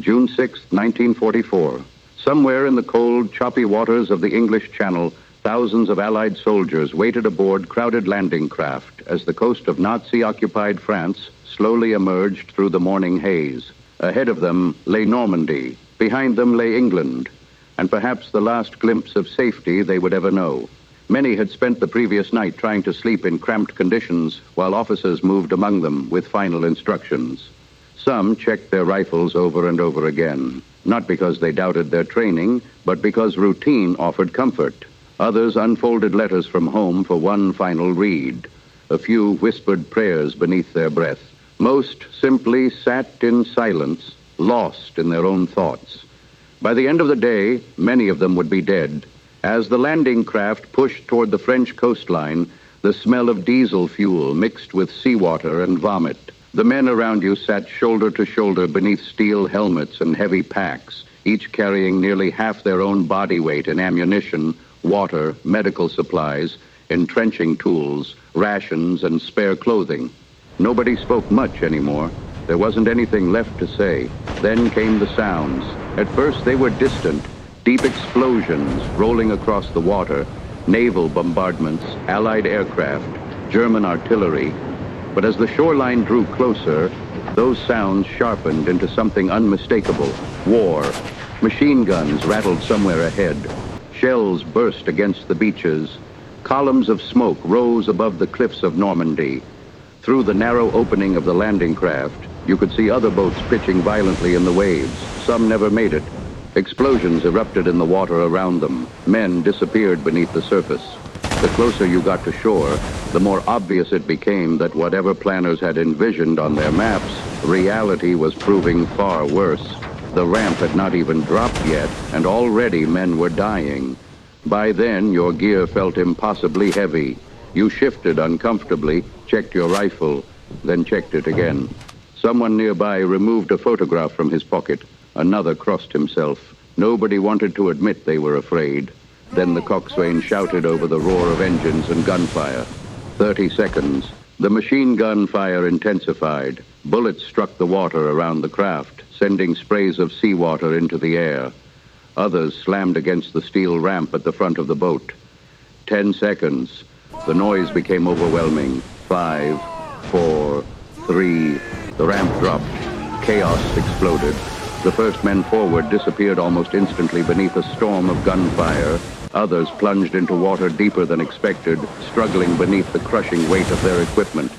June 6, 1944. Somewhere in the cold, choppy waters of the English Channel, thousands of Allied soldiers waited aboard crowded landing craft as the coast of Nazi-occupied France slowly emerged through the morning haze. Ahead of them lay Normandy. Behind them lay England, and perhaps the last glimpse of safety they would ever know. Many had spent the previous night trying to sleep in cramped conditions while officers moved among them with final instructions. Some checked their rifles over and over again, not because they doubted their training, but because routine offered comfort. Others unfolded letters from home for one final read. A few whispered prayers beneath their breath. Most simply sat in silence, lost in their own thoughts. By the end of the day, many of them would be dead. As the landing craft pushed toward the French coastline, the smell of diesel fuel mixed with seawater and vomit. The men around you sat shoulder to shoulder beneath steel helmets and heavy packs, each carrying nearly half their own body weight in ammunition, water, medical supplies, entrenching tools, rations, and spare clothing. Nobody spoke much anymore. There wasn't anything left to say. Then came the sounds. At first they were distant, deep explosions rolling across the water, naval bombardments, Allied aircraft, German artillery. But as the shoreline drew closer, those sounds sharpened into something unmistakable. War. Machine guns rattled somewhere ahead. Shells burst against the beaches. Columns of smoke rose above the cliffs of Normandy. Through the narrow opening of the landing craft, you could see other boats pitching violently in the waves. Some never made it. Explosions erupted in the water around them. Men disappeared beneath the surface. The closer you got to shore, the more obvious it became that whatever planners had envisioned on their maps, reality was proving far worse. The ramp had not even dropped yet, and already men were dying. By then, your gear felt impossibly heavy. You shifted uncomfortably, checked your rifle, then checked it again. Someone nearby removed a photograph from his pocket. Another crossed himself. Nobody wanted to admit they were afraid. Then the coxswain shouted over the roar of engines and gunfire. 30 seconds. The machine gun fire intensified. Bullets struck the water around the craft, sending sprays of seawater into the air. Others slammed against the steel ramp at the front of the boat. 10 seconds. The noise became overwhelming. 5, 4, 3. The ramp dropped. Chaos exploded. The first men forward disappeared almost instantly beneath a storm of gunfire. Others plunged into water deeper than expected, struggling beneath the crushing weight of their equipment.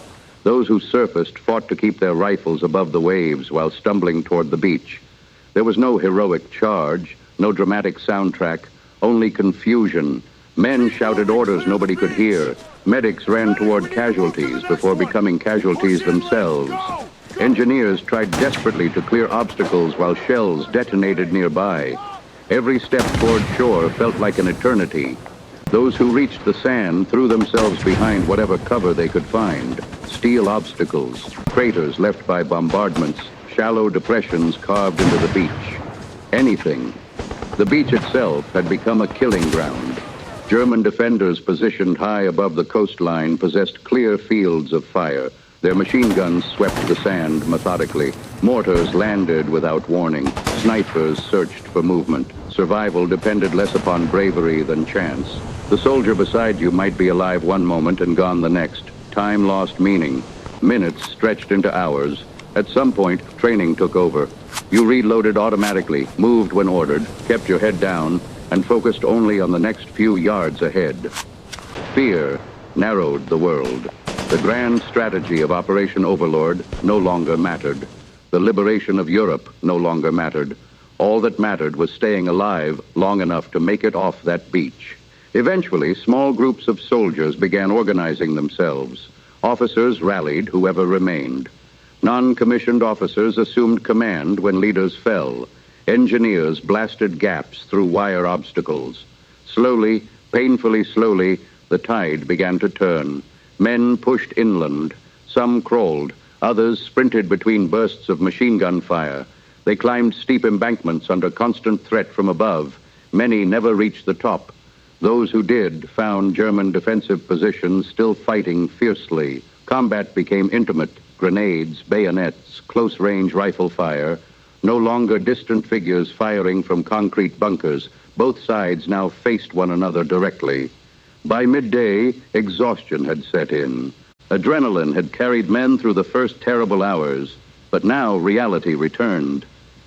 Those who surfaced fought to keep their rifles above the waves while stumbling toward the beach. There was no heroic charge, no dramatic soundtrack, only confusion. Men shouted orders nobody could hear. Medics ran toward casualties before becoming casualties themselves. Engineers tried desperately to clear obstacles while shells detonated nearby. Every step toward shore felt like an eternity. Those who reached the sand threw themselves behind whatever cover they could find. Steel obstacles, craters left by bombardments, shallow depressions carved into the beach. Anything. The beach itself had become a killing ground. German defenders positioned high above the coastline possessed clear fields of fire. Their machine guns swept the sand methodically. Mortars landed without warning. Snipers searched for movement. Survival depended less upon bravery than chance. The soldier beside you might be alive one moment and gone the next. Time lost meaning. Minutes stretched into hours. At some point, training took over. You reloaded automatically, moved when ordered, kept your head down, and focused only on the next few yards ahead. Fear narrowed the world. The grand strategy of Operation Overlord no longer mattered. The liberation of Europe no longer mattered. All that mattered was staying alive long enough to make it off that beach. Eventually, small groups of soldiers began organizing themselves. Officers rallied whoever remained. Non-commissioned officers assumed command when leaders fell. Engineers blasted gaps through wire obstacles. Slowly, painfully slowly, the tide began to turn. Men pushed inland. Some crawled. Others sprinted between bursts of machine gun fire. They climbed steep embankments under constant threat from above. Many never reached the top. Those who did found German defensive positions still fighting fiercely. Combat became intimate. Grenades, bayonets, close-range rifle fire. No longer distant figures firing from concrete bunkers. Both sides now faced one another directly. By midday, exhaustion had set in. Adrenaline had carried men through the first terrible hours, but now reality returned.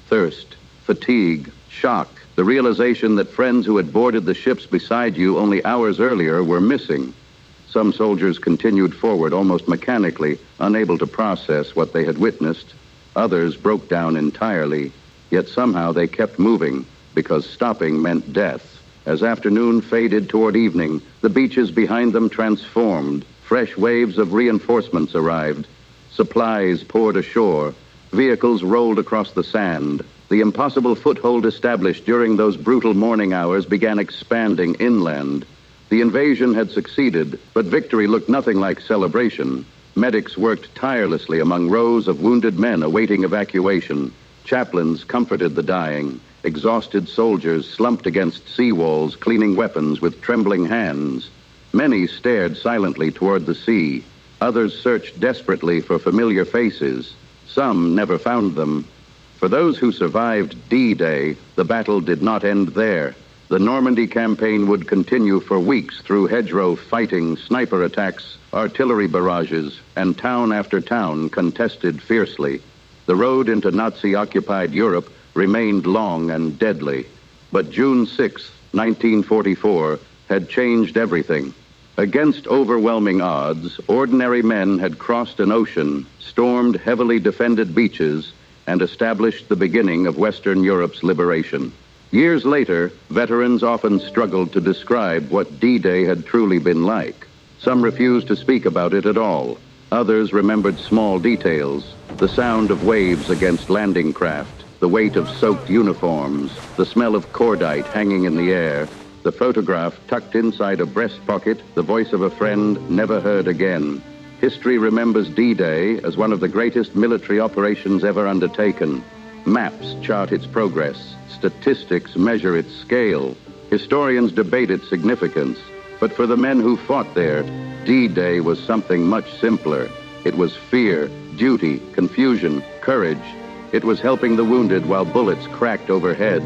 Thirst, fatigue, shock, the realization that friends who had boarded the ships beside you only hours earlier were missing. Some soldiers continued forward almost mechanically, unable to process what they had witnessed. Others broke down entirely, yet somehow they kept moving, because stopping meant death. As afternoon faded toward evening, the beaches behind them transformed. Fresh waves of reinforcements arrived. Supplies poured ashore. Vehicles rolled across the sand. The impossible foothold established during those brutal morning hours began expanding inland. The invasion had succeeded, but victory looked nothing like celebration. Medics worked tirelessly among rows of wounded men awaiting evacuation. Chaplains comforted the dying. Exhausted soldiers slumped against seawalls, cleaning weapons with trembling hands. Many stared silently toward the sea. Others searched desperately for familiar faces. Some never found them. For those who survived D-Day, the battle did not end there. The Normandy campaign would continue for weeks through hedgerow fighting, sniper attacks, artillery barrages, and town after town contested fiercely. The road into Nazi-occupied Europe remained long and deadly. But June 6, 1944, had changed everything. Against overwhelming odds, ordinary men had crossed an ocean, stormed heavily defended beaches, and established the beginning of Western Europe's liberation. Years later, veterans often struggled to describe what D-Day had truly been like. Some refused to speak about it at all. Others remembered small details: the sound of waves against landing craft, the weight of soaked uniforms, the smell of cordite hanging in the air, the photograph tucked inside a breast pocket, the voice of a friend never heard again. History remembers D-Day as one of the greatest military operations ever undertaken. Maps chart its progress. Statistics measure its scale. Historians debate its significance. But for the men who fought there, D-Day was something much simpler. It was fear, duty, confusion, courage. It was helping the wounded while bullets cracked overhead.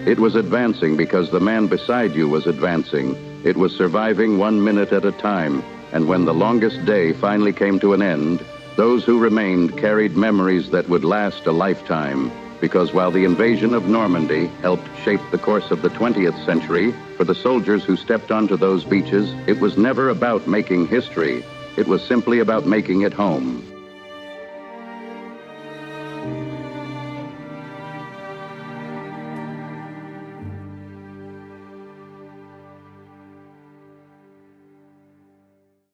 It was advancing because the man beside you was advancing. It was surviving 1 minute at a time. And when the longest day finally came to an end, those who remained carried memories that would last a lifetime. Because while the invasion of Normandy helped shape the course of the 20th century, for the soldiers who stepped onto those beaches, it was never about making history. It was simply about making it home.